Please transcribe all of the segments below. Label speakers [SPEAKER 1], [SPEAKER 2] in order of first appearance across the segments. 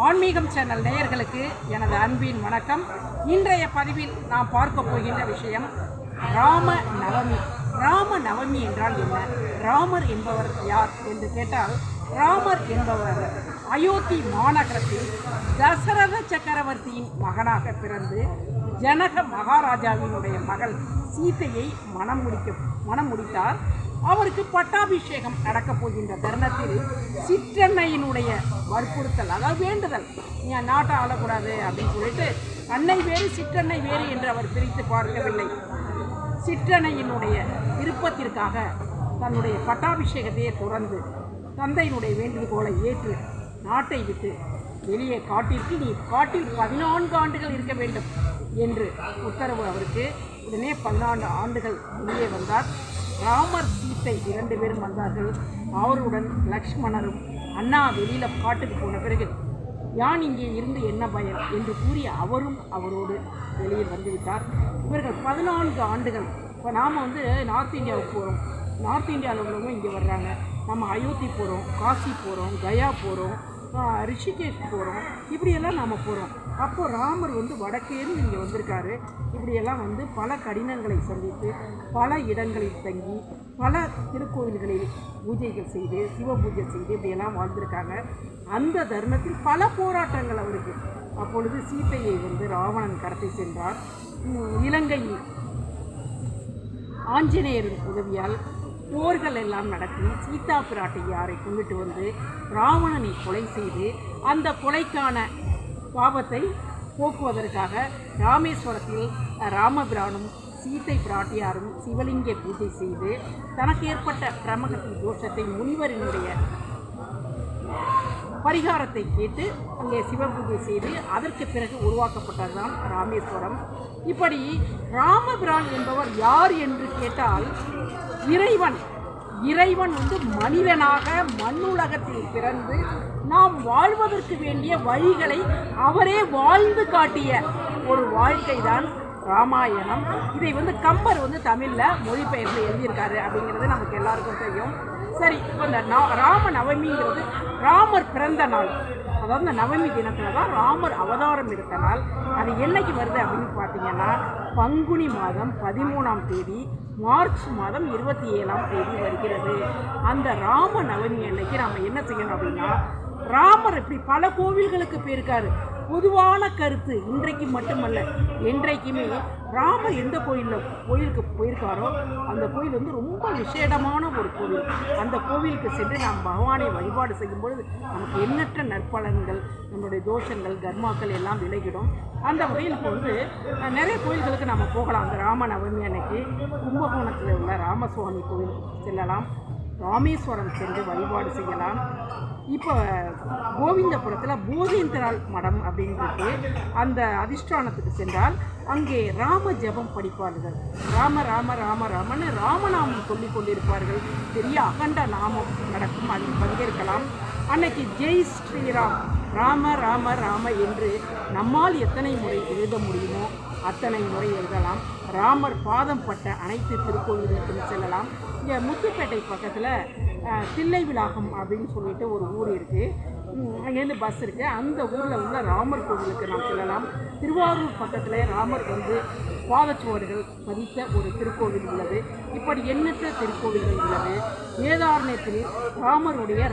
[SPEAKER 1] ஆன்மீகம் சேனல் நேயர்களுக்கு எனது அன்பின் வணக்கம். இன்றைய பதிவில் நாம் பார்க்க போகின்ற விஷயம் ராம நவமி. ராம நவமி என்றால் என்ன? ராமர் என்பவர் யார் என்று கேட்டால், ராமர் என்பவர் அயோத்தி மாநகரத்தில் தசரத சக்கரவர்த்தியின் மகனாக பிறந்து ஜனக மகாராஜாவினுடைய மகள் சீதையை மனம் முடித்தார். அவருக்கு பட்டாபிஷேகம் நடக்கப் போகின்ற தருணத்தில் சிற்றன்னையினுடைய வற்புறுத்தல், அதாவது வேண்டுதல், நீ நாட்டை ஆளக்கூடாது அப்படின்னு சொல்லிட்டு, அன்னை வேறு சிற்றன்னை வேறு என்று அவர் பிரித்து பார்க்கவில்லை. சிற்றன்னையினுடைய விருப்பத்திற்காக தன்னுடைய பட்டாபிஷேகத்தையே துறந்து தந்தையினுடைய வேண்டுகோளை ஏற்று நாட்டை விட்டு வெளியே காட்டிற்கு, நீ காட்டில் 14 ஆண்டுகள் இருக்க வேண்டும் என்று உத்தரவு அவருக்கு. உடனே 14 ஆண்டுகள் வெளியே வந்தார். ராமர் சீத்தை 2 பேரும் வந்தார்கள். அவருடன் லக்ஷ்மணரும். அண்ணா வெளியில் காட்டுக்கு போன பிறகு யான் இங்கே இருந்து என்ன பயன் என்று கூறி அவரும் அவரோடு வெளியில் வந்துவிட்டார். இவர்கள் 14 ஆண்டுகள். இப்போ நாம் நார்த் இந்தியாவுக்கு போகிறோம், நார்த் இந்தியாவில் உள்ளவங்க இங்கே வர்றாங்க. நம்ம அயோத்தி போகிறோம், காசி போகிறோம், கயா போகிறோம், ரிஷிகேஷ் போகிறோம், இப்படியெல்லாம் நாம் போகிறோம். அப்போது ராமர் வடக்கேருந்து இங்கே வந்திருக்காரு. இப்படியெல்லாம் பல கடினங்களை சந்தித்து பல இடங்களில் தங்கி பல திருக்கோயில்களில் பூஜைகள் செய்து சிவ பூஜை செய்து இப்படியெல்லாம் வாழ்ந்திருக்காங்க. அந்த தருணத்தில் பல போராட்டங்கள் அவருக்கு. அப்பொழுது சீத்தையை ராவணன் கடத்தி சென்றார். இலங்கையில் ஆஞ்சநேயரின் உதவியால் போர்கள் எல்லாம் நடத்தி சீதா பிராட்டியாரை கொண்டுட்டு ராவணனை கொலை செய்து அந்த கொலைக்கான பாவத்தை போக்குவதற்காக ராமேஸ்வரத்தில் ராமபிரானும் சீதை பிராட்டியாரும் சிவலிங்க பூஜை செய்து தனக்கு ஏற்பட்ட பிரமகத்தி தோஷத்தை முனிவரினுடைய பரிகாரத்தை கேட்டு அங்கே சிவபூஜை செய்து அதற்கு பிறகு உருவாக்கப்பட்டதுதான் ராமேஸ்வரம். இப்படி ராமபிரான் என்பவர் யார் என்று கேட்டால், இறைவன் மனிதனாக மண்ணுலகத்தில் பிறந்து நாம் வாழ்வதற்கு வேண்டிய வழிகளை அவரே வாழ்ந்து காட்டிய ஒரு வாழ்க்கை தான் ராமாயணம். இதை கம்பர் தமிழில் மொழிபெயர்ந்து எழுதியிருக்காரு அப்படிங்கிறது நமக்கு எல்லாருக்கும் தெரியும். சரி, இப்போ இந்த ராம நவமிங்கிறது ராமர் பிறந்த நாள். அதாவது இந்த நவமி தினத்தில் தான் ராமர் அவதாரம் எடுத்த நாள். அது என்னைக்கு வருது அப்படின்னு பார்த்தீங்கன்னா, பங்குனி மாதம் 13ஆம் தேதி, மார்ச் மாதம் 27ஆம் தேதி வருகிறது. அந்த ராம நவமி அன்னைக்கு நாம் என்ன செய்யணும் அப்படின்னா, ராமர் இப்படி பல கோவில்களுக்கு போயிருக்காரு. பொதுவான கருத்து, இன்றைக்கு மட்டுமல்ல என்றைக்குமே, ராமர் எந்த கோயிலுக்கு போயிருக்காரோ அந்த கோயில் ரொம்ப விசேடமான ஒரு கோவில். அந்த கோவிலுக்கு சென்று நாம் பகவானை வழிபாடு செய்யும்பொழுது நமக்கு எண்ணற்ற நற்பலன்கள், நம்மளுடைய தோஷங்கள், கர்மாக்கள் எல்லாம் விலகிடும். அந்த வகையில் நிறைய கோயில்களுக்கு நம்ம போகலாம். அந்த ராம நவமி அன்னைக்கு கும்பகோணத்தில் உள்ள ராமசுவாமி கோவிலுக்கு செல்லலாம், ராமேஸ்வரம் சென்று வழிபாடு செய்யலாம். இப்போ கோவிந்தபுரத்தில் போதேந்திரால் மடம் அப்படின்றது, அந்த அதிஷ்டானத்துக்கு சென்றால் அங்கே ராம ஜபம் படிப்பார்கள். ராம ராம ராம ராமன்னு ராமநாமம் சொல்லிக் கொண்டிருப்பார்கள். பெரிய அகண்ட நாமம் நடக்கும், அதில் பங்கேற்கலாம். அன்னைக்கு ஜெய் ஸ்ரீராம், ராம ராம ராம என்று நம்மால் எத்தனை முறை எழுத முடியுமோ அத்தனை முறை எழுதலாம். ராமர் பாதம் பட்ட அனைத்து திருக்கோயிலுக்கும் செல்லலாம். இங்கே முத்துப்பேட்டை பக்கத்தில் தில்லை விலாகம் அப்படின்னு சொல்லிட்டு ஒரு ஊர் இருக்குது. அங்கேருந்து பஸ் இருக்குது. அந்த ஊரில் உள்ள ராமர் கோவிலுக்கு நாம் செல்லலாம். திருவாரூர் பக்கத்தில் ராமர் பாதச்சுவடுகள் பதித்த ஒரு திருக்கோவில் உள்ளது. இப்படி எண்ணற்ற திருக்கோவில்கள் உள்ளது. வேதாரண்யத்தில்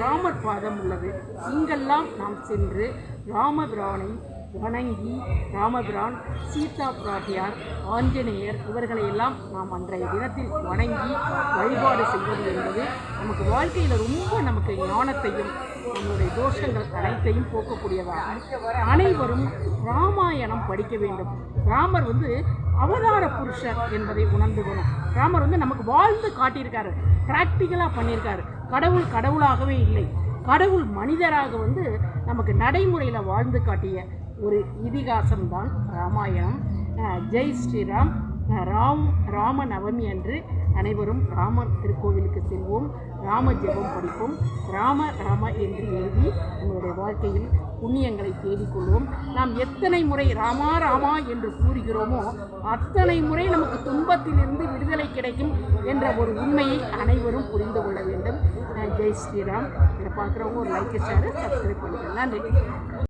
[SPEAKER 1] ராமர் பாதம் உள்ளது. இங்கெல்லாம் நாம் சென்று ராமபிரானை வணங்கி, ராமபிரான், சீதா பிராட்டியார், ஆஞ்சநேயர் இவர்களையெல்லாம் நாம் அன்றைய தினத்தில் வணங்கி வழிபாடு செய்வது என்பது நமக்கு வாழ்க்கையில் நமக்கு ஞானத்தையும் நம்முடைய தோஷங்கள் அனைத்தையும் போக்கக்கூடியதாக. அனைவரும் ராமாயணம் படிக்க வேண்டும். ராமர் அவதார புருஷர் என்பதை உணர்ந்துக்கணும். ராமர் நமக்கு வாழ்ந்து காட்டியிருக்காரு, ப்ராக்டிக்கலாக பண்ணியிருக்காரு. கடவுளாகவே இல்லை, கடவுள் மனிதராக நமக்கு நடைமுறையில் வாழ்ந்து காட்டிய ஒரு இதிகாசம்தான் ராமாயணம். ஜெய் ஸ்ரீராம். ராம நவமி அன்று அனைவரும் ராமர் திருக்கோவிலுக்கு செல்வோம், ராம ஜெபம் படிப்போம், ராம ராம என்று எழுதி நம்மளுடைய வாழ்க்கையில் புண்ணியங்களை தேடிக்கொள்வோம். நாம் எத்தனை முறை ராமா ராமா என்று கூறுகிறோமோ அத்தனை முறை நமக்கு துன்பத்திலிருந்து விடுதலை கிடைக்கும் என்ற ஒரு உண்மையை அனைவரும் புரிந்து கொள்ள வேண்டும். ஜெய் ஸ்ரீராம். இதை பார்க்குறவங்க ஒரு லைக் ஷேர் சப்ஸ்கிரைப் பண்ணுங்கள். நன்றி.